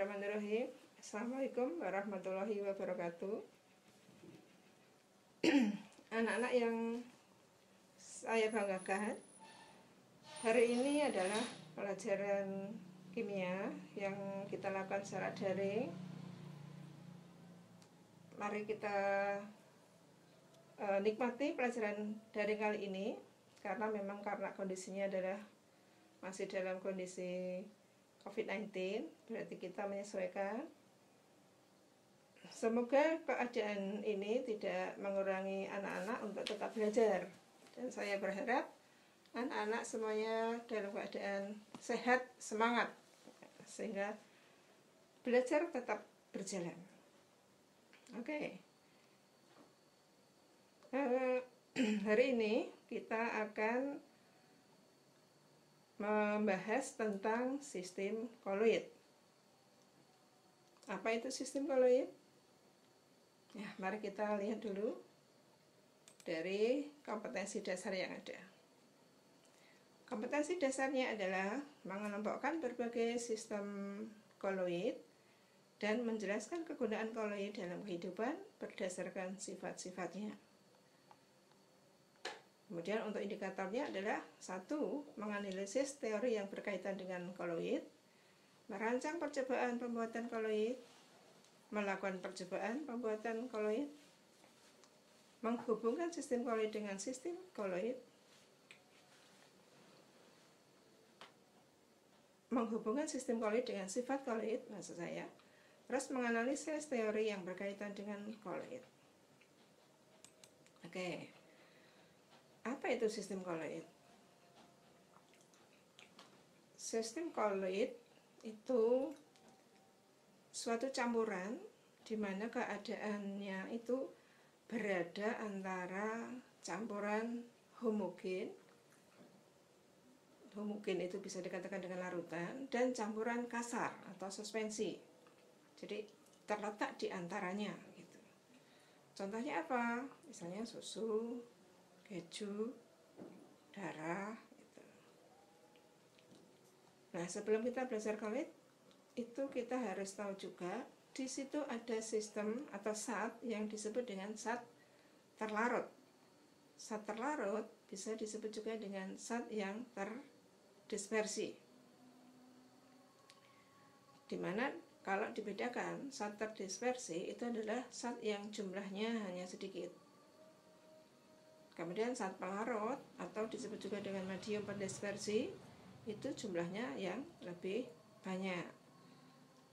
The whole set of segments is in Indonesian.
Bismillahirrahmanirrahim. Assalamualaikum warahmatullahi wabarakatuh. Anak-anak yang saya banggakan, hari ini adalah pelajaran kimia yang kita lakukan secara daring. Mari kita nikmati pelajaran daring kali ini, karena kondisinya adalah masih dalam kondisi COVID-19, berarti kita menyesuaikan. Semoga keadaan ini tidak mengurangi anak-anak untuk tetap belajar. Dan saya berharap anak-anak semuanya dalam keadaan sehat, semangat, sehingga belajar tetap berjalan. Oke. Hari ini kita akan membahas tentang sistem koloid. Apa itu sistem koloid? Ya, mari kita lihat dulu dari kompetensi dasar yang ada. Kompetensi dasarnya adalah mengelompokkan berbagai sistem koloid dan menjelaskan kegunaan koloid dalam kehidupan berdasarkan sifat-sifatnya. Kemudian untuk indikatornya adalah 1. Menganalisis teori yang berkaitan dengan koloid, merancang percobaan pembuatan koloid, melakukan percobaan pembuatan koloid, menghubungkan sistem koloid dengan sistem koloid, menghubungkan sistem koloid dengan sifat koloid, maksud saya, terus menganalisis teori yang berkaitan dengan koloid. Oke. Apa itu sistem koloid? Sistem koloid itu suatu campuran di mana keadaannya itu berada antara campuran homogen itu bisa dikatakan dengan larutan, dan campuran kasar atau suspensi. Jadi terletak di antaranya gitu. Contohnya apa? Misalnya susu, keju, darah gitu. Nah, sebelum kita belajar koloid itu kita harus tahu juga di situ ada sistem atau zat yang disebut dengan zat terlarut. Zat terlarut bisa disebut juga dengan zat yang terdispersi. Dimana kalau dibedakan, zat terdispersi itu adalah zat yang jumlahnya hanya sedikit. Kemudian zat pelarut atau disebut juga dengan medium pendispersi itu jumlahnya yang lebih banyak.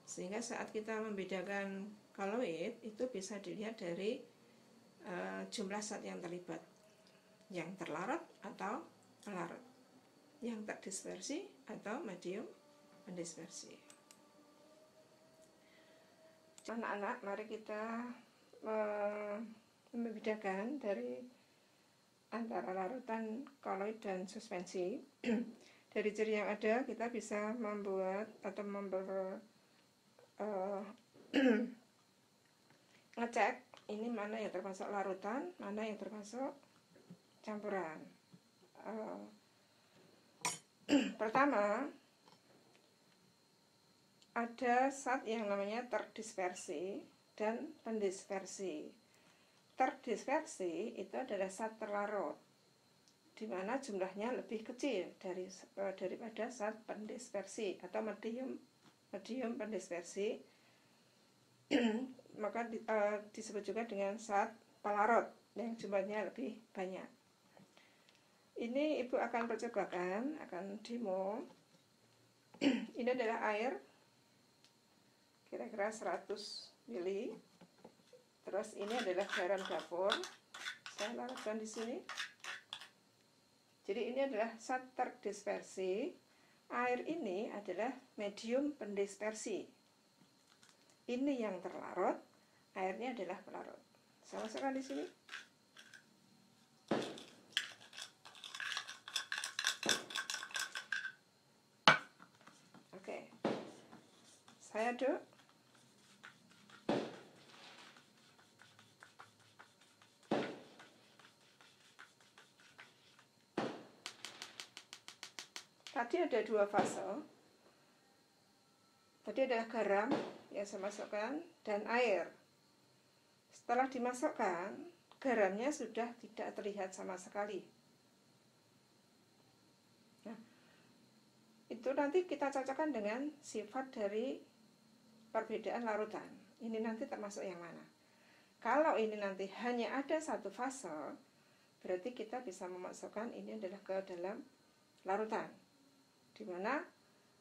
Sehingga saat kita membedakan koloid itu bisa dilihat dari jumlah zat yang terlibat, yang terlarut atau pelarut, yang terdispersi atau medium pendispersi. Anak-anak, mari kita membedakan dari antara larutan, koloid, dan suspensi. Dari ciri yang ada kita bisa membuat atau ngecek ini mana yang termasuk larutan, mana yang termasuk campuran. Pertama, ada zat yang namanya terdispersi dan pendispersi. Terdispersi itu adalah zat terlarut, di mana jumlahnya lebih kecil daripada zat pendispersi atau medium pendispersi. Maka disebut juga dengan zat pelarut yang jumlahnya lebih banyak. Ini Ibu akan percobakan, akan demo. Ini adalah air kira-kira 100 ml. Terus ini adalah garam dapur, saya larutkan di sini. Jadi ini adalah zat terdispersi. Air ini adalah medium pendispersi. Ini yang terlarut, airnya adalah pelarut. Saya masukkan di sini. Oke, saya aduk. Tadi ada 2 fase. tadi adalah garam yang saya masukkan dan air. Setelah dimasukkan, garamnya sudah tidak terlihat sama sekali. Nah, itu nanti kita cocokkan dengan sifat dari perbedaan larutan. Ini nanti termasuk yang mana? Kalau ini nanti hanya ada satu fase, berarti kita bisa memasukkan ini adalah ke dalam larutan, dimana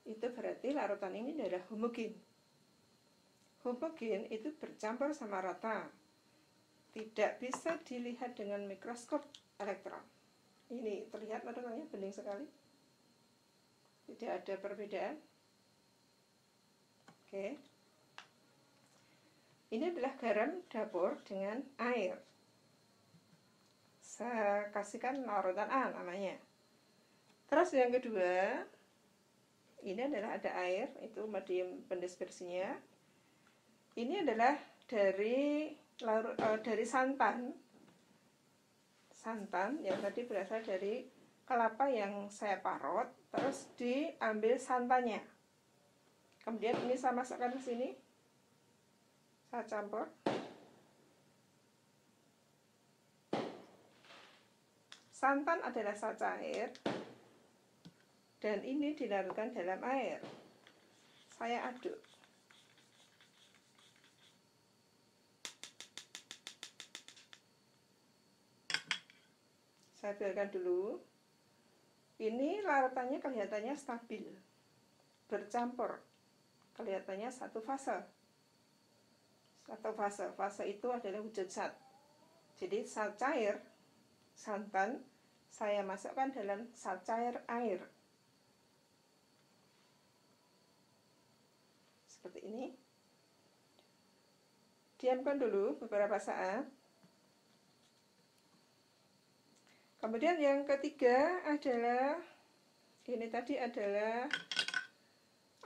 itu berarti larutan ini adalah homogen. Homogen itu bercampur sama rata, tidak bisa dilihat dengan mikroskop elektron. Ini terlihat larutannya bening sekali, tidak ada perbedaan. Oke, ini adalah garam dapur dengan air. Saya kasihkan larutan A namanya. Terus yang kedua, ini adalah ada air, itu medium pendispersinya. Ini adalah dari santan yang tadi berasal dari kelapa yang saya parut, terus diambil santannya. Kemudian ini saya masukkan ke sini, saya campur. Santan adalah zat cair dan ini dilarutkan dalam air. Saya aduk. Saya biarkan dulu. Ini larutannya kelihatannya stabil, bercampur. Kelihatannya satu fase. Fase itu adalah wujud zat. Jadi zat cair santan saya masukkan dalam zat cair air. Seperti ini. Diamkan dulu beberapa saat. Kemudian yang ketiga adalah ini tadi adalah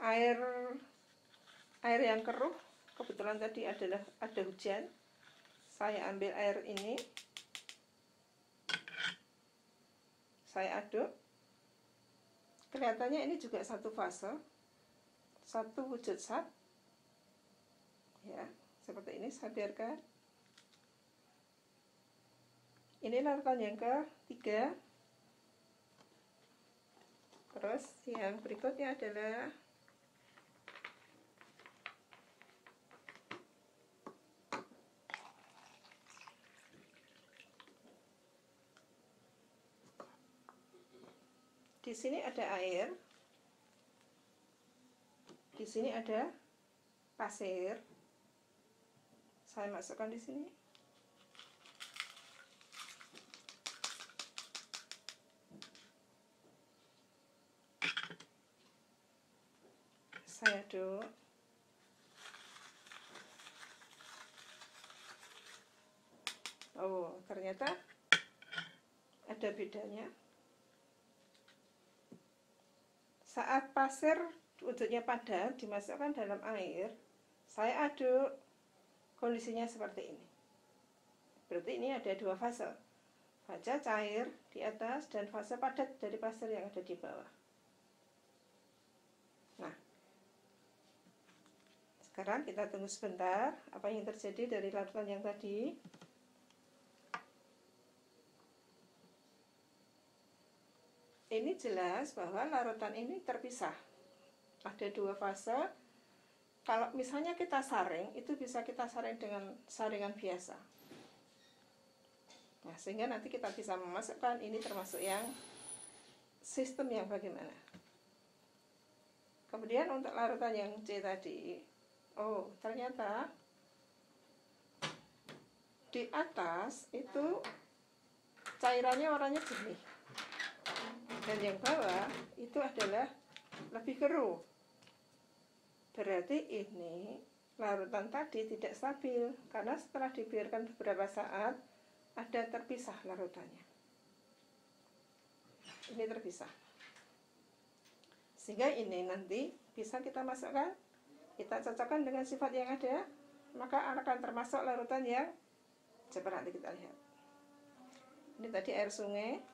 air yang keruh. Kebetulan tadi ada hujan. Saya ambil air ini, saya aduk. Kelihatannya ini juga satu fase, satu wujud zat. Ya, seperti ini saya biarkan. Ini larutan yang ketiga. Terus yang berikutnya adalah di sini ada air, di sini ada pasir. Saya masukkan di sini. Saya aduk. Oh, ternyata ada bedanya. Saat pasir wujudnya padat dimasukkan dalam air, saya aduk, kondisinya seperti ini. Berarti ini ada dua fase, fase cair di atas dan fase padat dari pasir yang ada di bawah. Nah, sekarang kita tunggu sebentar apa yang terjadi dari larutan yang tadi. Ini jelas bahwa larutan ini terpisah. Ada dua fase. Kalau misalnya kita saring, itu bisa kita saring dengan saringan biasa. Nah, sehingga nanti kita bisa memasukkan ini termasuk yang sistem yang bagaimana. Kemudian untuk larutan yang C tadi, oh ternyata di atas itu cairannya warnanya jernih. Dan yang bawah itu adalah lebih keruh. Berarti ini larutan tadi tidak stabil, karena setelah dibiarkan beberapa saat ada terpisah larutannya. Ini terpisah. Sehingga ini nanti bisa kita masukkan, kita cocokkan dengan sifat yang ada, maka akan termasuk larutan yang coba nanti kita lihat. Ini tadi air sungai.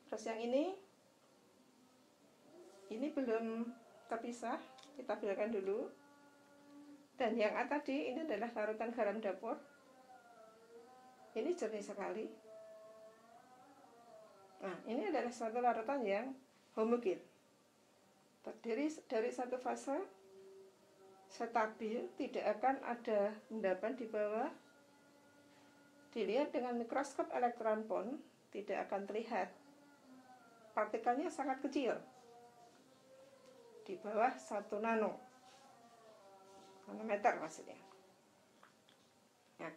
Terus yang ini belum terpisah, kita biarkan dulu. Dan yang A tadi ini adalah larutan garam dapur. Ini jernih sekali. Nah, ini adalah satu larutan yang homogen. Terdiri dari satu fase, stabil, tidak akan ada endapan di bawah. Dilihat dengan mikroskop elektron pun tidak akan terlihat. Partikelnya sangat kecil, di bawah 1 nanometer maksudnya. Nah,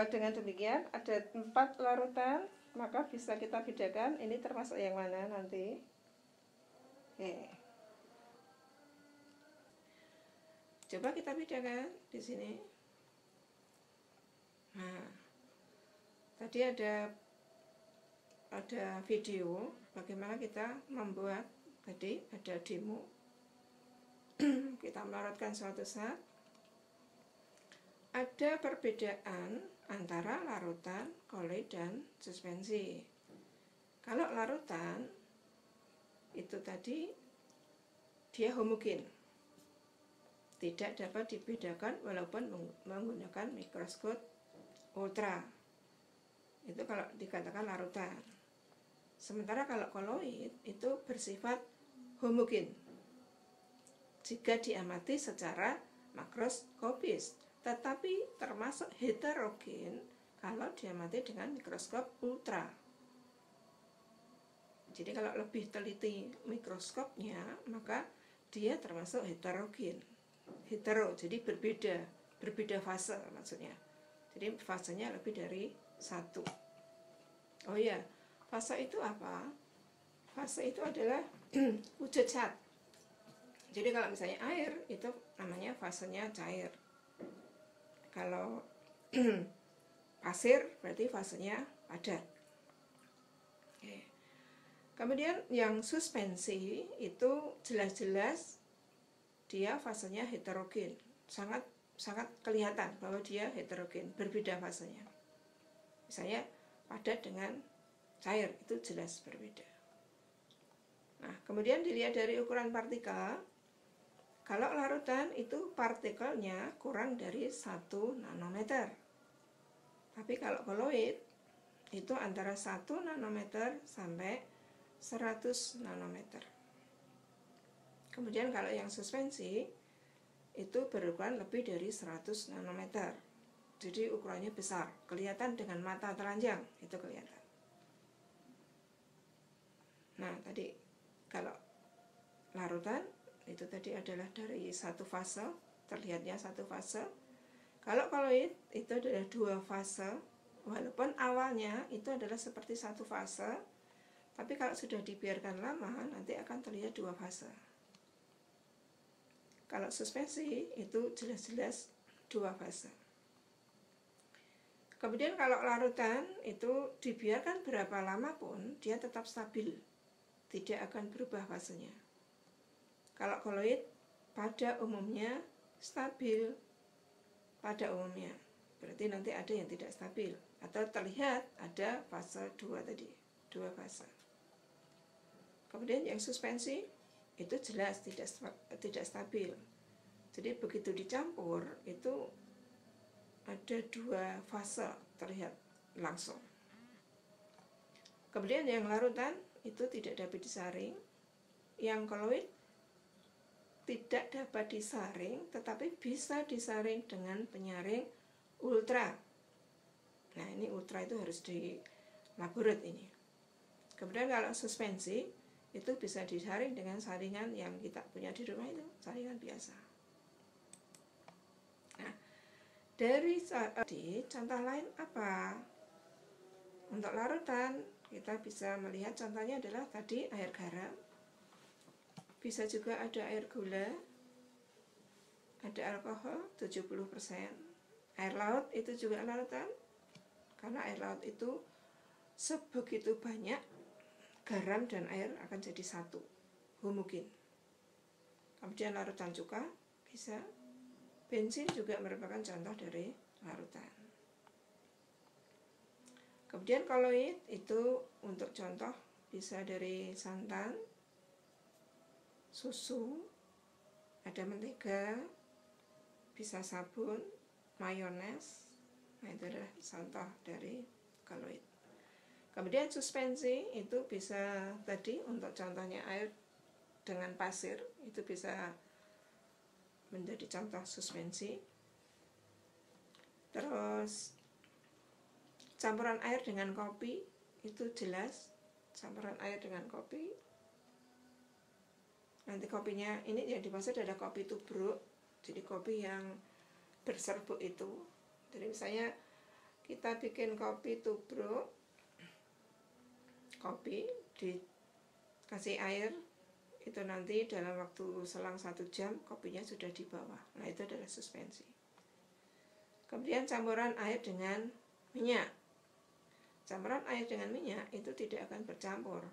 dengan demikian ada 4 larutan, maka bisa kita bedakan ini termasuk yang mana nanti. Oke. Coba kita bedakan di sini. Nah, tadi ada video bagaimana kita membuat, tadi ada demo. Kita melarutkan suatu zat. Ada perbedaan antara larutan, koloid, dan suspensi. Kalau larutan itu tadi dia homogen, tidak dapat dibedakan walaupun menggunakan mikroskop ultra. Itu kalau dikatakan larutan. Sementara kalau koloid itu bersifat homogen jika diamati secara makroskopis, tetapi termasuk heterogen kalau diamati dengan mikroskop ultra. Jadi kalau lebih teliti mikroskopnya, maka dia termasuk heterogen. Jadi berbeda fase maksudnya. Jadi fasenya lebih dari 1. Oh ya, fase itu apa? Fase itu adalah wujud zat. Jadi kalau misalnya air, itu namanya fasenya cair. Kalau pasir berarti fasenya padat. Oke. Kemudian yang suspensi itu jelas-jelas dia fasenya heterogen. Sangat kelihatan bahwa dia heterogen, berbeda fasenya. Misalnya padat dengan cair itu jelas berbeda. Nah, kemudian dilihat dari ukuran partikel. Kalau larutan itu partikelnya kurang dari 1 nanometer. Tapi kalau koloid itu antara 1 nanometer sampai 100 nanometer. Kemudian kalau yang suspensi itu berukuran lebih dari 100 nanometer. Jadi ukurannya besar, kelihatan dengan mata telanjang, itu kelihatan. Nah, tadi kalau larutan itu tadi adalah dari 1 fase, terlihatnya 1 fase. Kalau koloid itu adalah 2 fase, walaupun awalnya itu adalah seperti 1 fase, tapi kalau sudah dibiarkan lama nanti akan terlihat 2 fase. Kalau suspensi itu jelas-jelas 2 fase. Kemudian kalau larutan itu dibiarkan berapa lama pun dia tetap stabil, tidak akan berubah fasenya. Kalau koloid pada umumnya stabil, pada umumnya berarti nanti ada yang tidak stabil atau terlihat ada fase 2 tadi, 2 fase. Kemudian yang suspensi itu jelas tidak stabil. Jadi begitu dicampur itu ada 2 fase terlihat langsung. Kemudian yang larutan itu tidak dapat disaring. Yang koloid tidak dapat disaring, tetapi bisa disaring dengan penyaring ultra. Nah, ini ultra itu harus di laborat ini. Kemudian kalau suspensi itu bisa disaring dengan saringan yang kita punya di rumah, itu saringan biasa. Nah, dari contoh lain apa? Untuk larutan kita bisa melihat contohnya adalah tadi air garam. Bisa juga ada air gula, ada alkohol 70%. Air laut itu juga larutan, karena air laut itu sebegitu banyak garam dan air akan jadi 1, homogen. Kemudian larutan juga bisa. Bensin juga merupakan contoh dari larutan. Kemudian koloid itu untuk contoh bisa dari santan, susu, ada mentega, bisa sabun, mayones. Nah, itu adalah contoh dari koloid. Kemudian suspensi itu bisa tadi untuk contohnya air dengan pasir, itu bisa menjadi contoh suspensi. Terus campuran air dengan kopi itu jelas, campuran air dengan kopi. Nanti kopinya ini yang dimaksud ada kopi tubruk, jadi kopi yang berserbuk itu. Jadi misalnya kita bikin kopi tubruk, kopi dikasih air, itu nanti dalam waktu selang 1 jam kopinya sudah di bawah. Nah, itu adalah suspensi. Kemudian campuran air dengan minyak. Campuran air dengan minyak itu tidak akan bercampur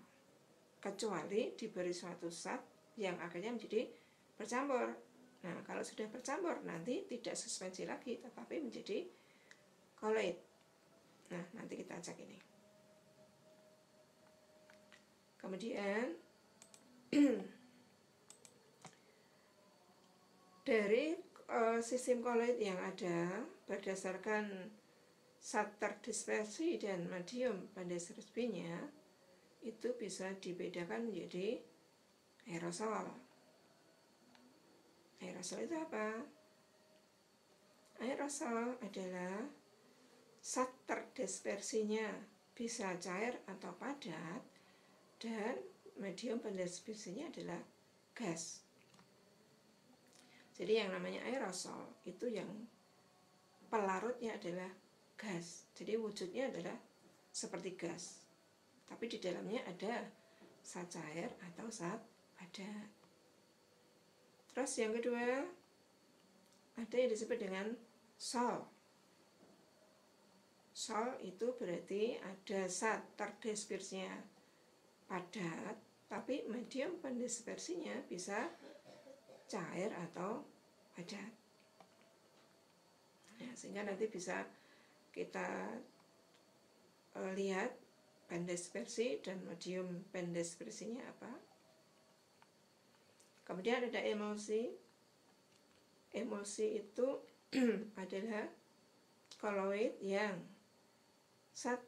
kecuali diberi suatu zat yang akhirnya menjadi bercampur. Nah, kalau sudah bercampur nanti tidak suspensi lagi tetapi menjadi koloid. Nah, nanti kita cek ini. Kemudian dari sistem koloid yang ada berdasarkan zat terdispersi dan medium pendispersinya itu bisa dibedakan menjadi aerosol. Aerosol itu apa? Aerosol adalah zat terdispersinya bisa cair atau padat dan medium pendispersinya adalah gas. Jadi yang namanya aerosol itu yang pelarutnya adalah gas. Jadi wujudnya adalah seperti gas. Tapi di dalamnya ada zat cair atau zat padat. Terus yang kedua ada yang disebut dengan sol. Sol itu berarti ada zat terdispersinya padat, tapi medium pendispersinya bisa cair atau padat. Nah, sehingga nanti bisa kita lihat pendispersi dan medium pendispersinya apa. Kemudian ada emulsi. Emulsi itu adalah koloid yang zat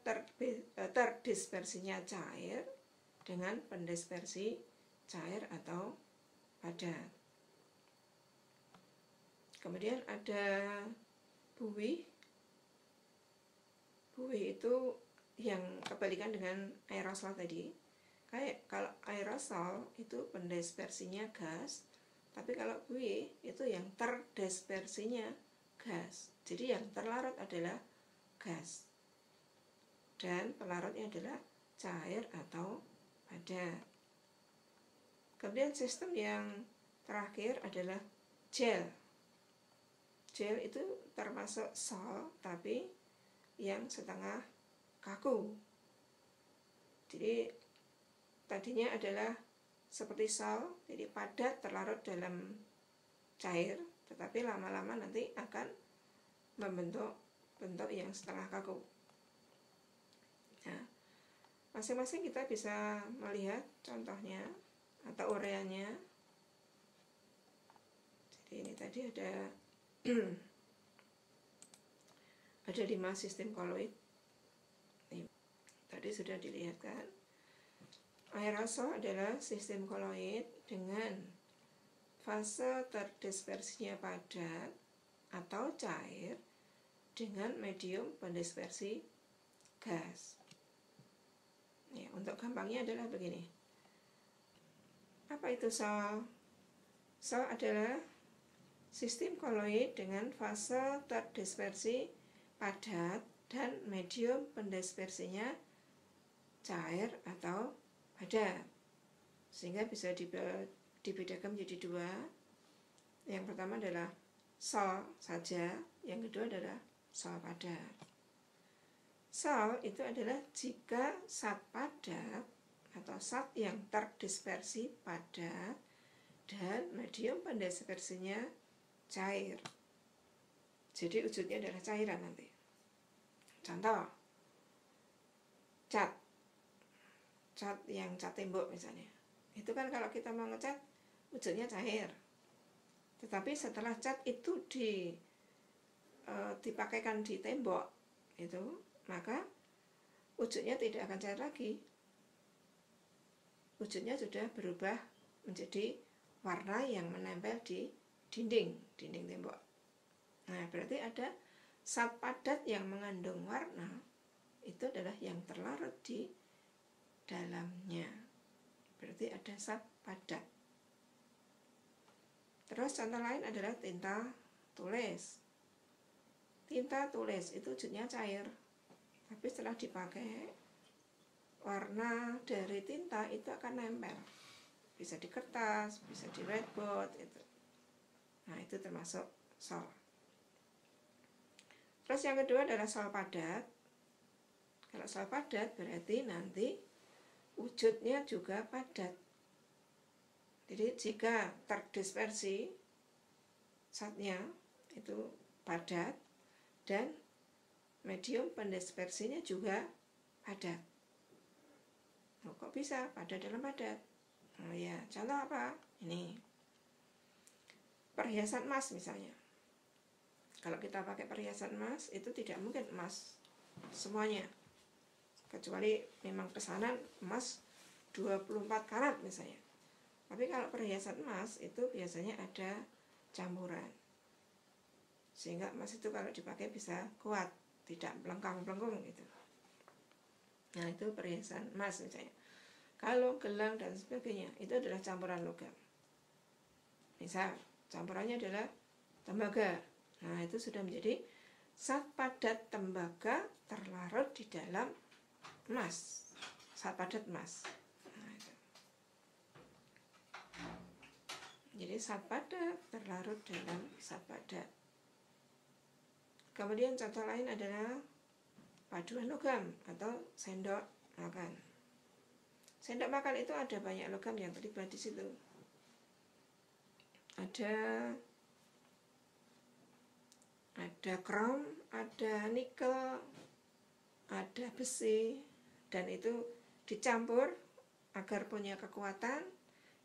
terdispersinya cair dengan pendispersi cair atau padat. Kemudian ada buih. Buih itu yang kebalikan dengan aerosol tadi. Kayak kalau aerosol itu pendispersinya gas, tapi kalau buih itu yang terdispersinya gas. Jadi yang terlarut adalah gas dan pelarutnya adalah cair atau padat. Kemudian sistem yang terakhir adalah gel. Gel itu termasuk sol tapi yang setengah kaku. Jadi tadinya adalah seperti sol, jadi padat terlarut dalam cair, tetapi lama-lama nanti akan membentuk bentuk yang setengah kaku. Nah, masing-masing kita bisa melihat contohnya atau ureanya. Jadi ini tadi ada ada 5 sistem koloid. Tadi sudah dilihatkan. Aerosol adalah sistem koloid dengan fase terdispersinya padat atau cair dengan medium pendispersi gas. Ya, untuk gampangnya adalah begini. Apa itu sol? Sol adalah sistem koloid dengan fase terdispersi padat dan medium pendispersinya cair atau padat. Sehingga bisa dibedakan menjadi 2. Yang pertama adalah sol saja, yang kedua adalah sol padat. Sol itu adalah jika zat padat atau zat yang terdispersi padat dan medium pendispersinya cair. Jadi wujudnya adalah cairan nanti. Contoh, cat yang cat tembok misalnya. Itu kan kalau kita mau ngecat wujudnya cair. Tetapi setelah cat itu dipakaikan di tembok itu, maka wujudnya tidak akan cair lagi. Wujudnya sudah berubah menjadi warna yang menempel di dinding tembok. Nah, berarti ada zat padat yang mengandung warna, itu adalah yang terlarut di dalamnya. Berarti ada zat padat. Terus contoh lain adalah tinta tulis. Tinta tulis itu wujudnya cair, tapi setelah dipakai, warna dari tinta itu akan nempel. Bisa di kertas, bisa di whiteboard itu. Nah, itu termasuk sol. Terus yang kedua adalah sol padat. Kalau sol padat berarti nanti wujudnya juga padat. Jadi jika terdispersi zatnya itu padat dan medium pendispersinya juga padat. Oh, kok bisa padat dalam padat? Oh ya, contoh apa? Ini perhiasan emas misalnya. Kalau kita pakai perhiasan emas, itu tidak mungkin emas semuanya, kecuali memang pesanan emas 24 karat misalnya. Tapi kalau perhiasan emas itu biasanya ada campuran, sehingga emas itu kalau dipakai bisa kuat, tidak melengkung-melengkung gitu. Nah, itu perhiasan emas misalnya. Kalau gelang dan sebagainya itu adalah campuran logam. Misal campurannya adalah tembaga. Nah, itu sudah menjadi zat padat tembaga terlarut di dalam emas. Zat padat emas. Nah, itu. Jadi zat padat terlarut dalam zat padat. Kemudian contoh lain adalah paduan logam atau sendok makan. Sendok makan itu ada banyak logam yang terlibat di situ. Ada krom, ada nikel, ada besi, dan itu dicampur agar punya kekuatan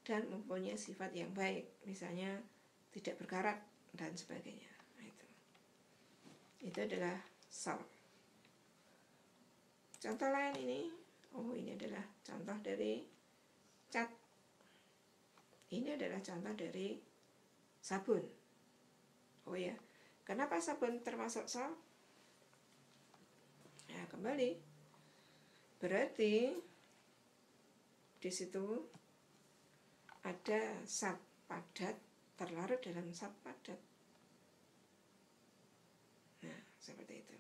dan mempunyai sifat yang baik, misalnya tidak berkarat dan sebagainya. Nah, itu adalah sol. Contoh lain ini, ini adalah contoh dari cat. Ini adalah contoh dari sabun. Oh ya, kenapa sabun termasuk sol? Ya, kembali. Berarti di situ ada zat padat terlarut dalam zat padat. Nah, seperti itu.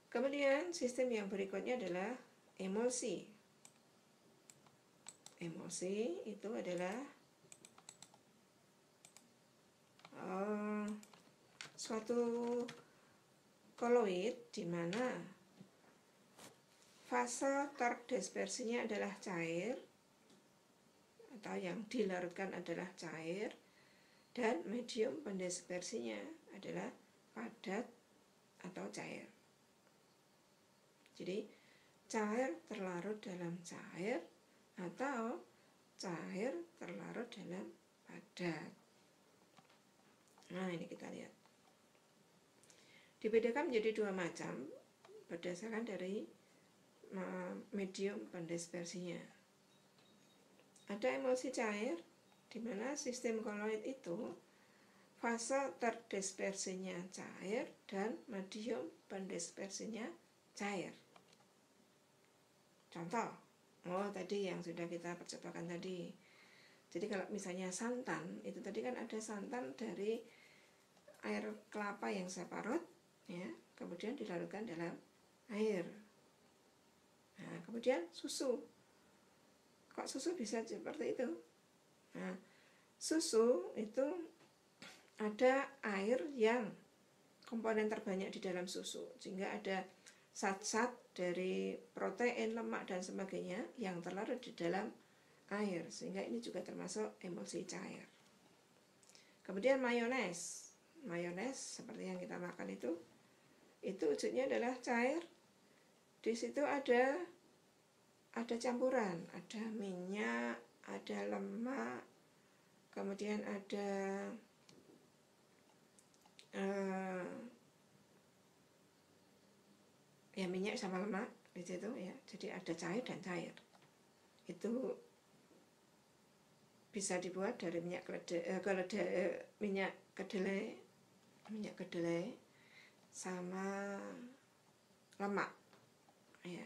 Kemudian sistem yang berikutnya adalah emulsi. Emulsi itu adalah suatu koloid di mana fase terdispersinya adalah cair atau yang dilarutkan adalah cair, dan medium pendispersinya adalah padat atau cair. Jadi cair terlarut dalam cair atau cair terlarut dalam padat. Nah, ini kita lihat. Dibedakan menjadi dua macam berdasarkan dari medium pendispersinya. Ada emulsi cair, di mana sistem koloid itu fase terdispersinya cair dan medium pendispersinya cair. Contoh, tadi yang sudah kita percobakan tadi. Jadi kalau misalnya santan, itu tadi kan ada santan dari air kelapa yang saya parut, ya, kemudian dilarutkan dalam air. Nah, kemudian susu. Kok susu bisa seperti itu? Nah, susu itu ada air yang komponen terbanyak di dalam susu, sehingga ada zat-zat dari protein, lemak, dan sebagainya yang terlarut di dalam air, sehingga ini juga termasuk emulsi cair. Kemudian mayones seperti yang kita makan itu wujudnya adalah cair. Di situ ada campuran, ada minyak, ada lemak, kemudian ada ya minyak sama lemak di situ ya. Jadi ada cair dan cair. Itu bisa dibuat dari minyak kedelai sama lemak ya.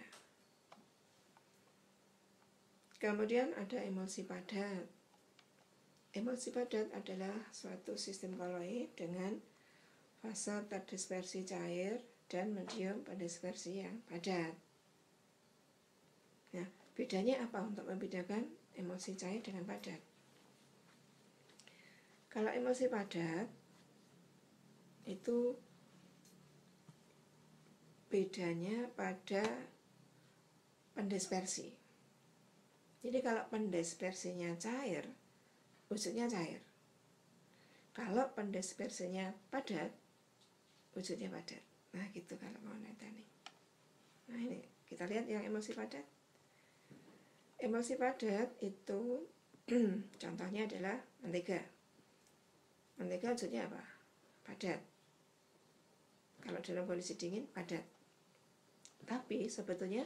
Kemudian ada emulsi padat. Emulsi padat adalah suatu sistem koloid dengan fase terdispersi cair dan medium pendispersi yang padat. Nah, bedanya apa untuk membedakan emulsi cair dengan padat? Kalau emulsi padat itu bedanya pada pendispersi. Jadi kalau pendispersinya cair, wujudnya cair. Kalau pendispersinya padat, wujudnya padat. Nah gitu kalau mau nih. Nah ini kita lihat yang emulsi padat. Emulsi padat itu contohnya adalah mentega. Mentega wujudnya apa? Padat. Kalau dalam kondisi dingin padat. Tapi sebetulnya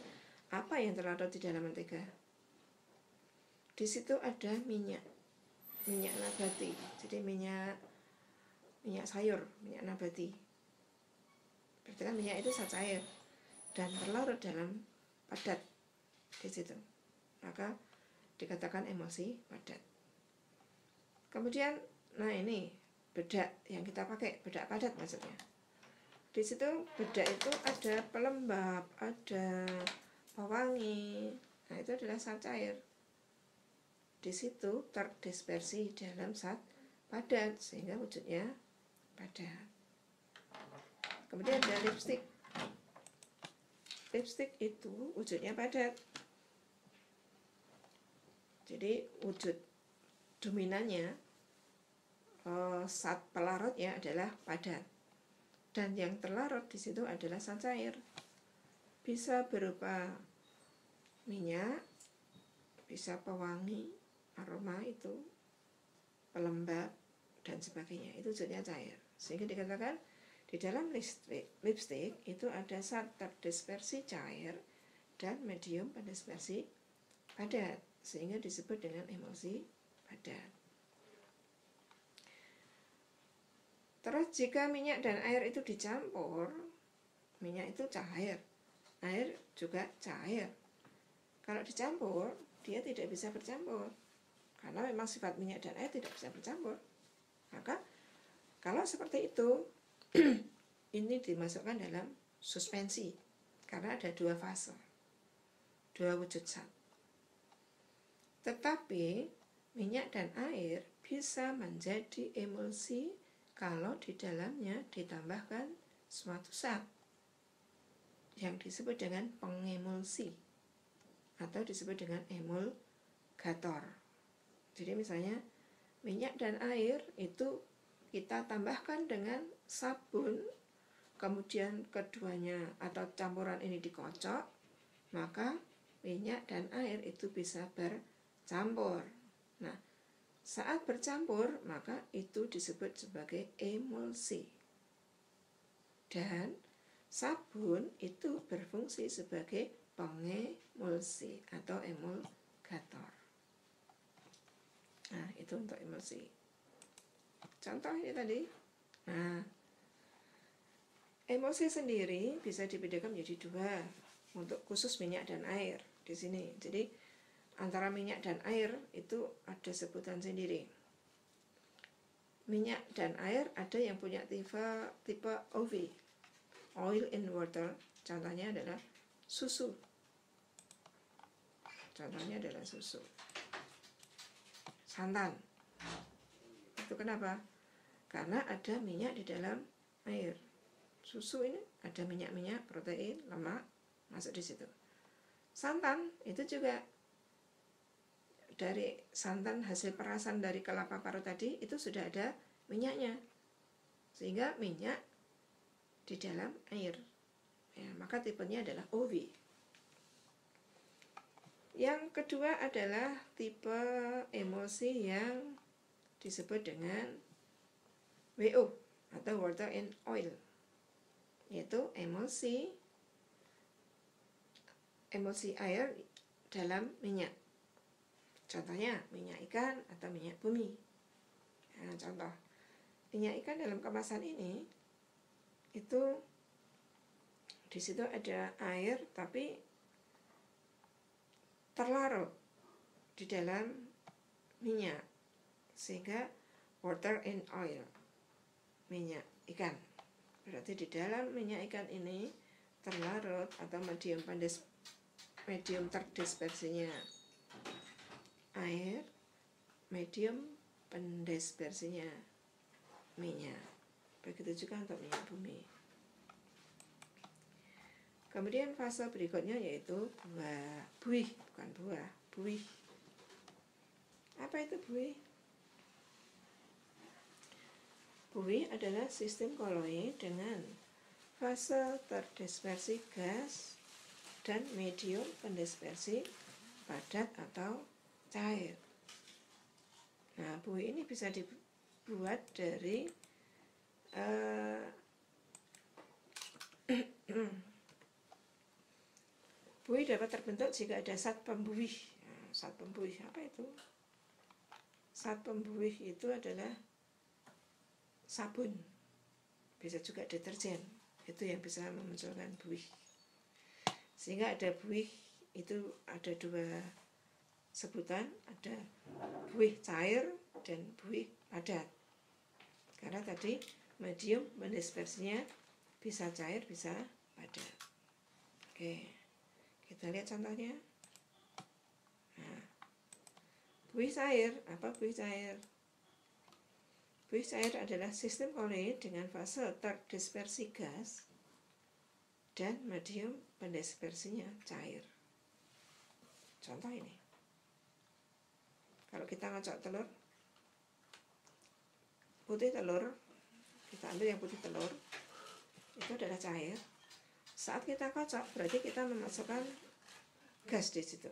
apa yang terlarut di dalam mentega? Di situ ada minyak nabati. Jadi minyak sayur, minyak nabati. Berarti kan minyak itu zat cair dan terlarut dalam padat di situ. Maka dikatakan emulsi padat. Kemudian, nah ini bedak yang kita pakai, bedak padat maksudnya. Di situ bedak itu ada pelembab, ada pewangi. Nah itu adalah zat cair. Di situ terdispersi dalam zat padat sehingga wujudnya padat. Kemudian ada lipstik. Lipstik itu wujudnya padat. Jadi wujud dominannya zat pelarutnya adalah padat. Dan yang terlarut di situ adalah zat cair. Bisa berupa minyak, bisa pewangi, aroma itu, pelembab, dan sebagainya. Itu wujudnya cair. Sehingga dikatakan di dalam lipstik itu ada zat terdispersi cair dan medium pendispersi padat. Sehingga disebut dengan emulsi padat. Terus jika minyak dan air itu dicampur, minyak itu cair, air juga cair. Kalau dicampur, dia tidak bisa bercampur. Karena memang sifat minyak dan air tidak bisa bercampur. Maka kalau seperti itu, ini dimasukkan dalam suspensi. Karena ada dua fase, dua wujud zat. Tetapi minyak dan air bisa menjadi emulsi kalau di dalamnya ditambahkan suatu zat yang disebut dengan pengemulsi atau disebut dengan emulgator. Jadi misalnya minyak dan air itu kita tambahkan dengan sabun, kemudian keduanya atau campuran ini dikocok, maka minyak dan air itu bisa bercampur. Nah, saat bercampur maka itu disebut sebagai emulsi. Dan sabun itu berfungsi sebagai pengemulsi atau emulgator. Nah, itu untuk emulsi. Contoh ini tadi. Nah, emulsi sendiri bisa dibedakan menjadi dua untuk khusus minyak dan air di sini. Jadi antara minyak dan air itu ada sebutan sendiri. Minyak dan air ada yang punya tipe OV, oil in water. Contohnya adalah susu. Santan. Itu kenapa? Karena ada minyak di dalam air. Susu ini ada minyak-minyak, protein, lemak masuk di situ. Santan itu juga dari santan hasil perasan dari kelapa parut tadi itu sudah ada minyaknya, sehingga minyak di dalam air ya, maka tipenya adalah OV. Yang kedua adalah tipe emulsi yang disebut dengan WO atau water and oil, yaitu emulsi air dalam minyak. Contohnya minyak ikan atau minyak bumi. Nah, contoh minyak ikan dalam kemasan ini itu di situ ada air tapi terlarut di dalam minyak, sehingga water and oil, minyak ikan. Berarti di dalam minyak ikan ini terlarut atau medium terdispersinya air, medium pendispersinya minyak. Begitu juga untuk minyak bumi. Kemudian fase berikutnya yaitu buih, bukan buah, buih. Apa itu buih? Buih adalah sistem koloid dengan fase terdispersi gas dan medium pendispersi padat atau cair. Nah, buih ini bisa dibuat dari buih dapat terbentuk jika ada zat pembuih. Nah, zat pembuih apa itu? Zat pembuih itu adalah sabun, bisa juga deterjen. Itu yang bisa memunculkan buih. Sehingga ada buih itu ada dua sebutan, ada buih cair dan buih padat. Karena tadi medium pendispersinya bisa cair, bisa padat. Oke. Kita lihat contohnya. Nah, buih cair, apa buih cair? Buih cair adalah sistem koloid dengan fase terdispersi gas dan medium pendispersinya cair. Contoh ini. Kalau kita ngocok telur, putih telur, kita ambil yang putih telur, itu adalah cair. Saat kita kocok, berarti kita memasukkan gas di situ.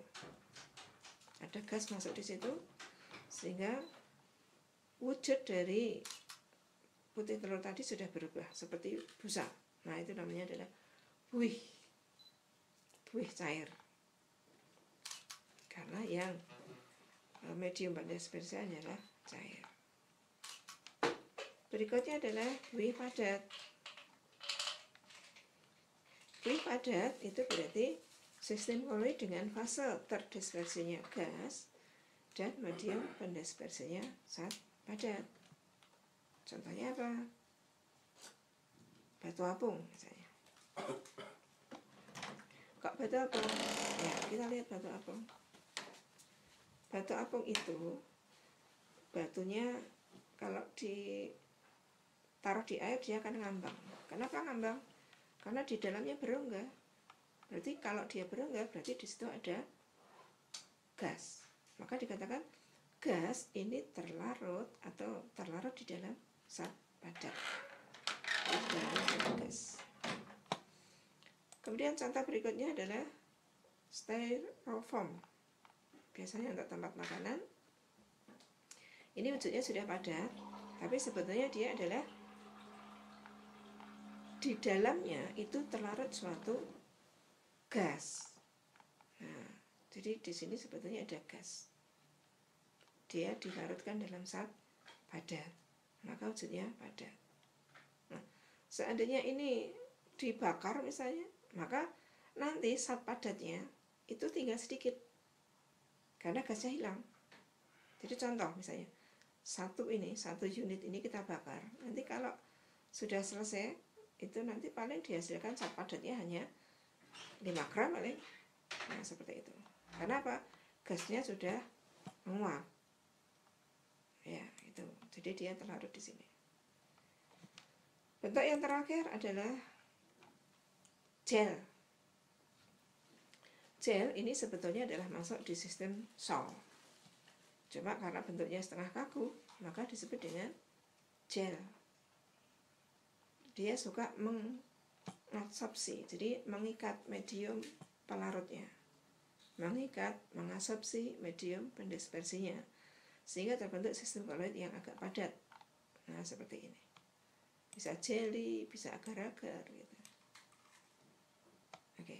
Ada gas masuk di situ, sehingga wujud dari putih telur tadi sudah berubah seperti busa. Nah, itu namanya adalah buih cair. Karena yang medium pendispersi adalah cair. Berikutnya adalah buih padat. Buih padat itu berarti sistem koloid dengan fase terdispersinya gas dan medium pendispersinya zat padat. Contohnya apa? Batu apung misalnya. Kok batu apung? Ya, kita lihat batu apung. Batu apung itu batunya kalau ditaruh di air dia akan ngambang. Kenapa ngambang? Karena di dalamnya berongga. Berarti kalau dia berongga berarti di situ ada gas. Maka dikatakan gas ini terlarut di dalam zat padat. Gas. Kemudian contoh berikutnya adalah styrofoam. Biasanya untuk tempat makanan. Ini wujudnya sudah padat, tapi sebetulnya dia adalah di dalamnya itu terlarut suatu gas. Nah, jadi di sini sebetulnya ada gas. Dia dilarutkan dalam zat padat, maka wujudnya padat. Nah, seandainya ini dibakar misalnya, maka nanti zat padatnya itu tinggal sedikit karena gasnya hilang. Jadi contoh misalnya satu unit ini kita bakar, nanti kalau sudah selesai itu nanti paling dihasilkan zat padatnya hanya 5 gram paling. Nah, seperti itu. Karena apa? Gasnya sudah menguap. Ya, itu. Jadi dia terlarut di sini. Bentuk yang terakhir adalah gel. Gel ini sebetulnya adalah masuk di sistem sol. Cuma karena bentuknya setengah kaku, maka disebut dengan gel. Dia suka mengadsorpsi, jadi mengikat medium pelarutnya. mengikat, mengadsorpsi medium pendispersinya, sehingga terbentuk sistem koloid yang agak padat. Nah, seperti ini. Bisa jelly, bisa agar-agar gitu. Oke.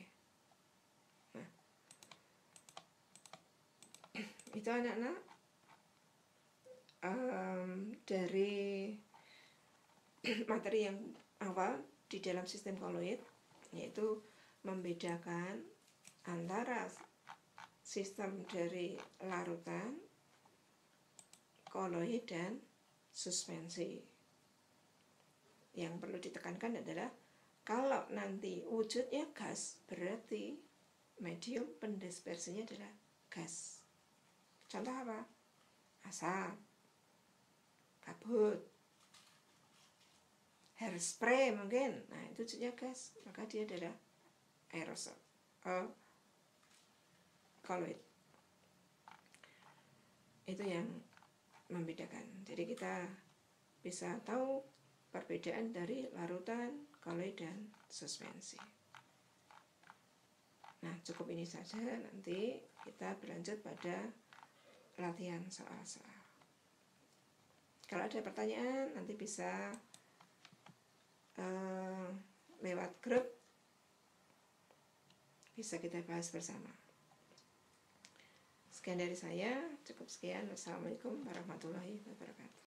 Nah, itu anak-anak dari materi yang awal di dalam sistem koloid, yaitu membedakan antara sistem dari larutan, koloid, dan suspensi. Yang perlu ditekankan adalah kalau nanti wujudnya gas, berarti medium pendispersinya adalah gas. Contoh apa? Asap, kabut, hairspray mungkin. Nah, itu wujudnya gas, maka dia adalah aerosol, koloid. Itu yang membedakan. Jadi kita bisa tahu perbedaan dari larutan, koloid, dan suspensi. Nah, cukup ini saja. Nanti kita berlanjut pada latihan soal-soal. Kalau ada pertanyaan, nanti bisa lewat grup, bisa kita bahas bersama. Sekian dari saya, cukup sekian. Wassalamualaikum warahmatullahi wabarakatuh.